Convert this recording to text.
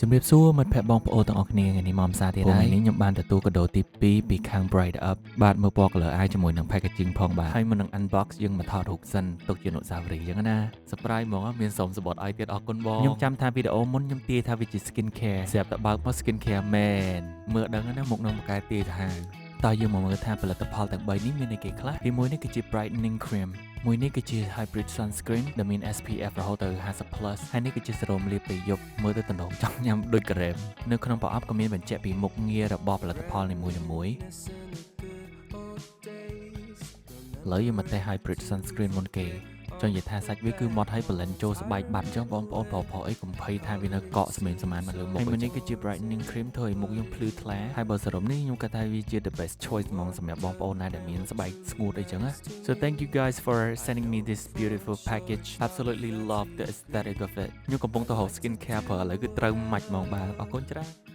ជំរាបសួរមិត្តភ័ក្តិបងប្អូនទាំងអស់គ្នាថ្ងៃនេះមកផ្សារទៀតហើយនេះខ្ញុំបានទទួលកាដូទី2ពីខាង Bright Up បាទមើលពណ៌ color eye ជាមួយនឹង packaging ផងបាទហើយមុននឹង unbox យើងមកថតរូបសិនទុកជាអនុស្សាវរីយ៍អញ្ចឹងណា surprise ហ្មងមានសុំសបត់ឲ្យទៀតអរគុណបងខ្ញុំចាំថាវីដេអូមុនខ្ញុំទាយថាវាជា skin care ស្រាប់តែបើកមក skin care មែនមើលដឹងណាមុខនឹងបកែទាយទៅហើយតើយើងមកមើលថាផលិតផលទាំង3នេះមានអីគេខ្លះទី1នេះគឺជា brightening cream មួយនេះគឺជា hybrid sunscreen ដែលមាន SPF រហូតទៅ50+ ហើយនេះគឺជាសេរ៉ូមលាបពេលយប់មើលទៅតំណងចង់ញ៉ាំដូចការ៉េមនៅក្នុងប្រអប់ក៏មានបញ្ជាក់ពីមុខងាររបស់ផលិតផលនីមួយៗឥឡូវយើងមកតេស្ត hybrid sunscreen មុនគេចង់និយាយថាសាច់វាគឺម៉ត់ឲ្យបលិនចូលស្បែកបាត់អញ្ចឹងបងប្អូនប្រុសៗអីកុំភ័យថាវានៅកក់ស្មែនស្មានមកលើមុខហើយមួយនេះគឺជា brightening cream ធ្វើឲ្យមុខយើងភ្លឺថ្លាហើយបើសរុបនេះខ្ញុំគិតថាវាជា the best choice ហ្មងសម្រាប់បងប្អូនណាដែលមានស្បែកស្ងួតអីចឹងណា So thank you guys for sending me this beautiful package absolutely love the aesthetic of it ខ្ញុំកំពុងទៅហៅ skin care ព្រោះឥឡូវគឺត្រូវម៉ាច់ហ្មងបាទអរគុណច្រើន